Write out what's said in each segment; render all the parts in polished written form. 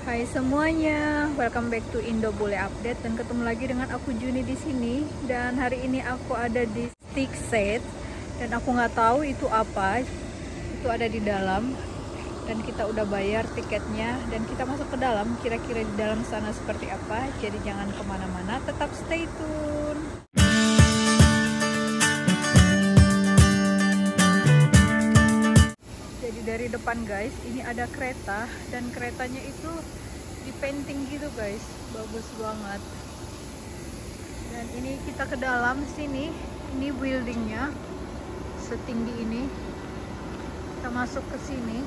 Hai semuanya, welcome back to Indo Bule Update dan ketemu lagi dengan aku Juni di sini. Dan hari ini aku ada di Stick Set dan aku nggak tahu itu apa. Itu ada di dalam dan kita udah bayar tiketnya dan kita masuk ke dalam. Kira-kira di dalam sana seperti apa? Jadi jangan kemana-mana, tetap stay tune. Jadi dari depan guys, ini ada kereta dan keretanya itu di painting gitu guys, bagus banget. Dan ini kita ke dalam sini, ini buildingnya setinggi ini. Kita masuk ke sini.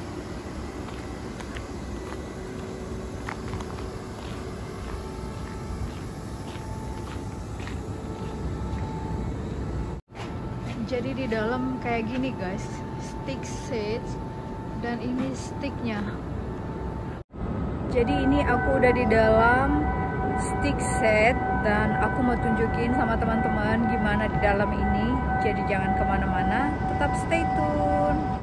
Jadi di dalam kayak gini guys, stick set. Dan ini sticknya. Jadi ini aku udah di dalam stick set dan aku mau tunjukin sama teman-teman gimana di dalam ini. Jadi jangan kemana-mana, tetap stay tune.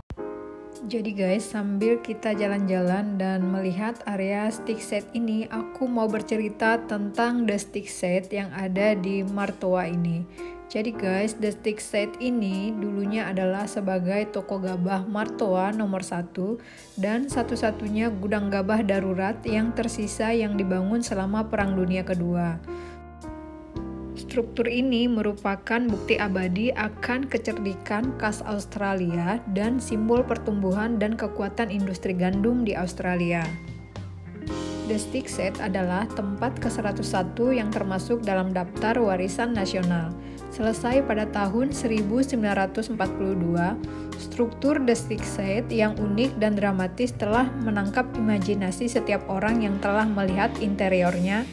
Jadi guys, sambil kita jalan-jalan dan melihat area stick set ini, aku mau bercerita tentang the stick set yang ada di Martoa ini. Jadi guys, the stick set ini dulunya adalah sebagai toko gabah Martoa nomor 1 dan satu-satunya gudang gabah darurat yang tersisa yang dibangun selama Perang Dunia Kedua. Struktur ini merupakan bukti abadi akan kecerdikan khas Australia dan simbol pertumbuhan dan kekuatan industri gandum di Australia. The Stick Set adalah tempat ke-101 yang termasuk dalam daftar warisan nasional. Selesai pada tahun 1942, struktur The Stick Set yang unik dan dramatis telah menangkap imajinasi setiap orang yang telah melihat interiornya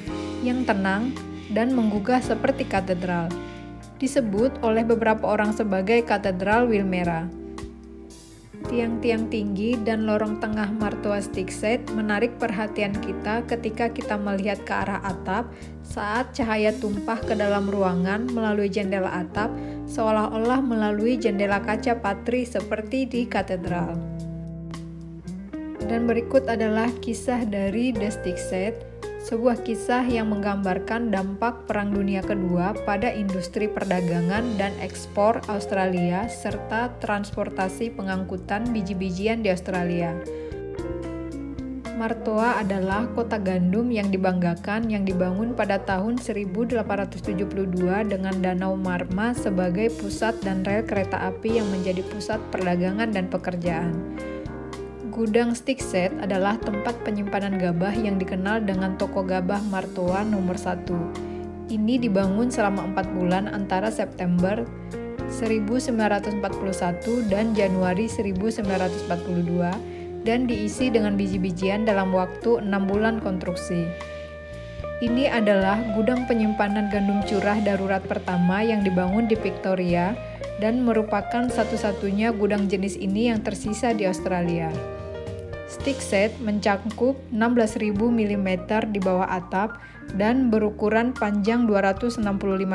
yang tenang dan menggugah seperti katedral. Disebut oleh beberapa orang sebagai Katedral Wilmera. Tiang-tiang tinggi dan lorong tengah Martoa Stick Set menarik perhatian kita ketika kita melihat ke arah atap saat cahaya tumpah ke dalam ruangan melalui jendela atap seolah-olah melalui jendela kaca patri seperti di katedral. Dan berikut adalah kisah dari The Stick Set, sebuah kisah yang menggambarkan dampak Perang Dunia Kedua pada industri perdagangan dan ekspor Australia serta transportasi pengangkutan biji-bijian di Australia. Martoa adalah kota gandum yang dibanggakan yang dibangun pada tahun 1872 dengan Danau Marma sebagai pusat dan rel kereta api yang menjadi pusat perdagangan dan pekerjaan. Gudang Stick Set adalah tempat penyimpanan gabah yang dikenal dengan toko gabah Martoa nomor 1. Ini dibangun selama 4 bulan antara September 1941 dan Januari 1942 dan diisi dengan biji-bijian dalam waktu 6 bulan konstruksi. Ini adalah gudang penyimpanan gandum curah darurat pertama yang dibangun di Victoria dan merupakan satu-satunya gudang jenis ini yang tersisa di Australia. Stick Set mencakup 16.000 mm di bawah atap dan berukuran panjang 265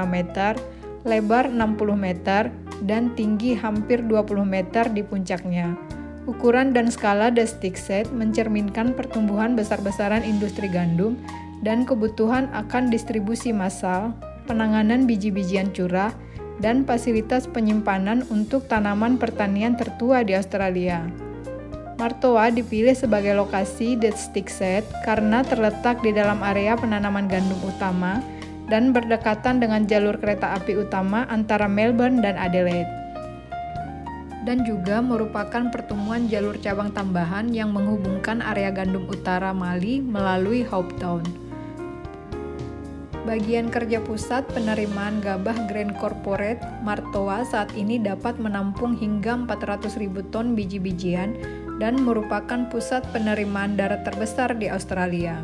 meter, lebar 60 meter, dan tinggi hampir 20 meter di puncaknya. Ukuran dan skala The Stick Set mencerminkan pertumbuhan besar-besaran industri gandum dan kebutuhan akan distribusi massal, penanganan biji-bijian curah, dan fasilitas penyimpanan untuk tanaman pertanian tertua di Australia. Martoa dipilih sebagai lokasi The Stick Set karena terletak di dalam area penanaman gandum utama dan berdekatan dengan jalur kereta api utama antara Melbourne dan Adelaide. Dan juga merupakan pertemuan jalur cabang tambahan yang menghubungkan area gandum utara Mali melalui Hope Town. Bagian kerja pusat penerimaan gabah Grain Corporate Martoa saat ini dapat menampung hingga 400.000 ton biji-bijian dan merupakan pusat penerimaan darat terbesar di Australia.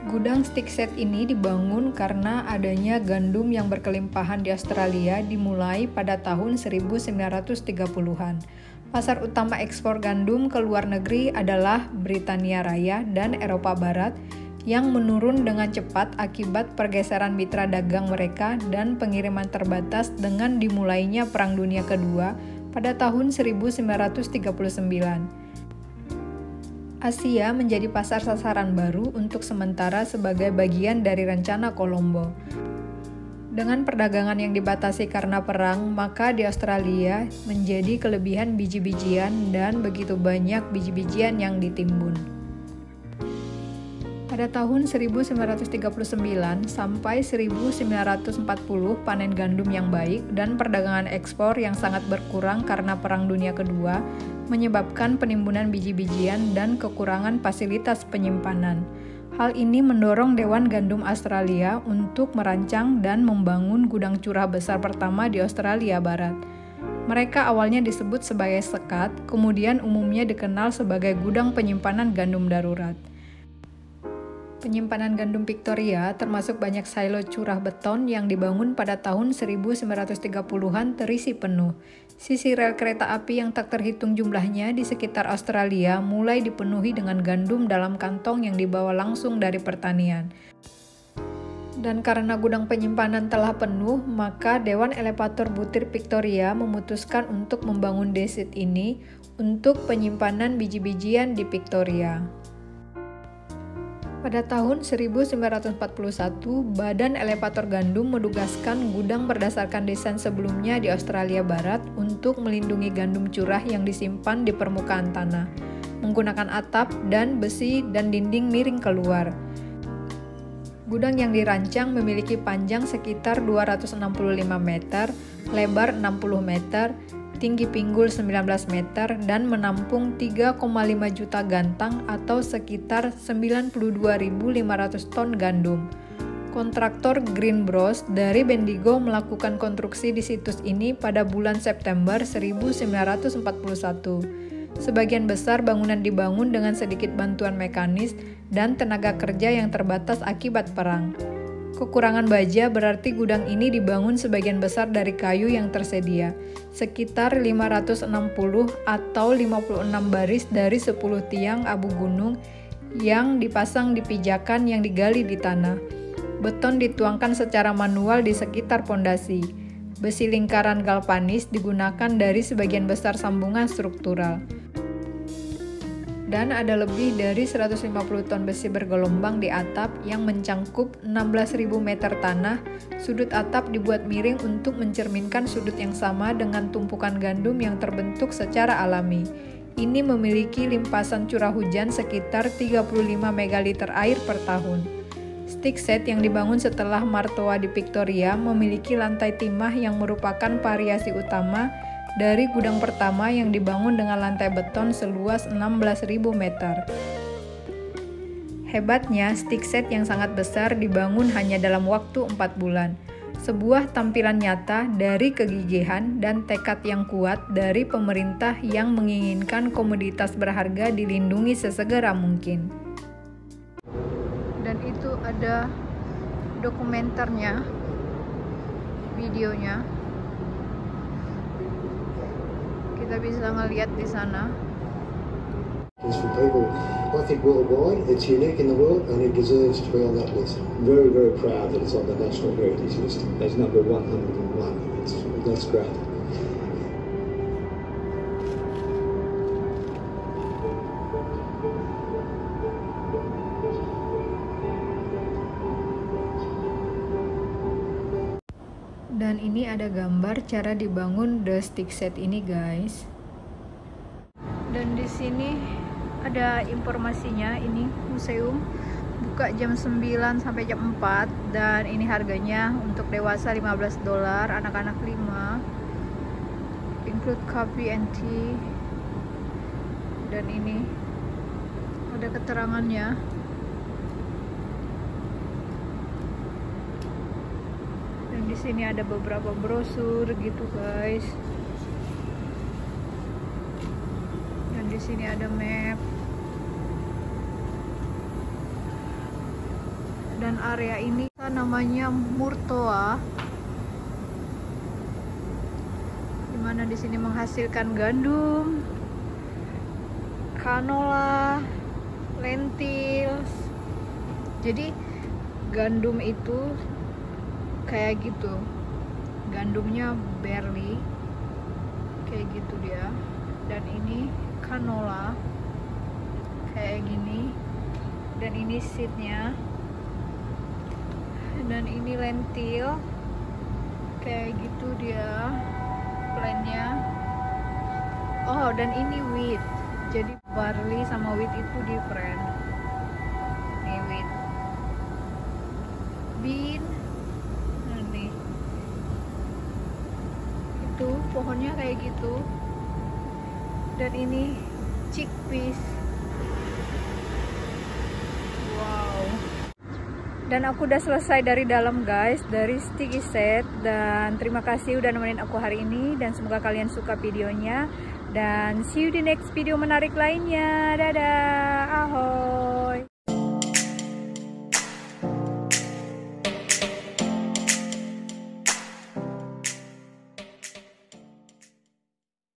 Gudang Stick Set ini dibangun karena adanya gandum yang berkelimpahan di Australia dimulai pada tahun 1930-an. Pasar utama ekspor gandum ke luar negeri adalah Britania Raya dan Eropa Barat yang menurun dengan cepat akibat pergeseran mitra dagang mereka dan pengiriman terbatas dengan dimulainya Perang Dunia Kedua pada tahun 1939. Asia menjadi pasar sasaran baru untuk sementara sebagai bagian dari rencana Kolombo. Dengan perdagangan yang dibatasi karena perang, maka di Australia menjadi kelebihan biji-bijian dan begitu banyak biji-bijian yang ditimbun. Pada tahun 1939 sampai 1940 panen gandum yang baik dan perdagangan ekspor yang sangat berkurang karena Perang Dunia Kedua menyebabkan penimbunan biji-bijian dan kekurangan fasilitas penyimpanan. Hal ini mendorong Dewan Gandum Australia untuk merancang dan membangun gudang curah besar pertama di Australia Barat. Mereka awalnya disebut sebagai sekat, kemudian umumnya dikenal sebagai gudang penyimpanan gandum darurat. Penyimpanan gandum Victoria termasuk banyak silo curah beton yang dibangun pada tahun 1930-an terisi penuh. Sisi rel kereta api yang tak terhitung jumlahnya di sekitar Australia mulai dipenuhi dengan gandum dalam kantong yang dibawa langsung dari pertanian. Dan karena gudang penyimpanan telah penuh, maka Dewan Elevator Butir Victoria memutuskan untuk membangun desit ini untuk penyimpanan biji-bijian di Victoria. Pada tahun 1941, Badan Elevator Gandum menugaskan gudang berdasarkan desain sebelumnya di Australia Barat untuk melindungi gandum curah yang disimpan di permukaan tanah, menggunakan atap dan besi dan dinding miring keluar. Gudang yang dirancang memiliki panjang sekitar 265 meter, lebar 60 meter, tinggi pinggul 19 meter, dan menampung 3,5 juta gantang atau sekitar 92.500 ton gandum. Kontraktor Green Bros dari Bendigo melakukan konstruksi di situs ini pada bulan September 1941. Sebagian besar bangunan dibangun dengan sedikit bantuan mekanis dan tenaga kerja yang terbatas akibat perang. Kekurangan baja berarti gudang ini dibangun sebagian besar dari kayu yang tersedia, sekitar 560 atau 56 baris dari 10 tiang abu gunung yang dipasang di pijakan yang digali di tanah. Beton dituangkan secara manual di sekitar pondasi. Besi lingkaran galvanis digunakan dari sebagian besar sambungan struktural. Dan ada lebih dari 150 ton besi bergelombang di atap yang mencangkup 16.000 meter tanah. Sudut atap dibuat miring untuk mencerminkan sudut yang sama dengan tumpukan gandum yang terbentuk secara alami. Ini memiliki limpasan curah hujan sekitar 35 megaliter air per tahun. Stick set yang dibangun setelah Martoa di Victoria memiliki lantai timah yang merupakan variasi utama dari gudang pertama yang dibangun dengan lantai beton seluas 16.000 meter. Hebatnya, stick set yang sangat besar dibangun hanya dalam waktu 4 bulan. Sebuah tampilan nyata dari kegigihan dan tekad yang kuat dari pemerintah yang menginginkan komoditas berharga dilindungi sesegera mungkin. Dan itu ada dokumenternya, videonya. Kita bisa ngeliat di sana. For people, I think worldwide, it's unique in the world and it deserves to be on that list. Very, very proud that it's on the National Heritage List as number 101. That's great. Dan ini ada gambar cara dibangun the stick set ini, guys. Dan di sini ada informasinya. Ini museum buka jam 9 sampai jam 4 dan ini harganya untuk dewasa $15, anak-anak 5. Include coffee and tea. Dan ini ada keterangannya. Di sini ada beberapa brosur gitu, guys. Dan di sini ada map. Dan area ini namanya Murtoa, dimana di sini menghasilkan gandum, canola, lentils. Jadi gandum itu kayak gitu, gandumnya barley kayak gitu dia. Dan ini canola kayak gini. Dan ini seatnya, dan ini lentil kayak gitu dia plannya. Oh, dan ini wheat, jadi barley sama wheat itu different. Nih wheat, bean, nah nih itu pohonnya kayak gitu. Dan ini chickpeas. Wow. Dan aku udah selesai dari dalam guys, dari Sticky Set. Dan terima kasih udah nemenin aku hari ini. Dan semoga kalian suka videonya. Dan see you di next video menarik lainnya. Dadah, ahoy.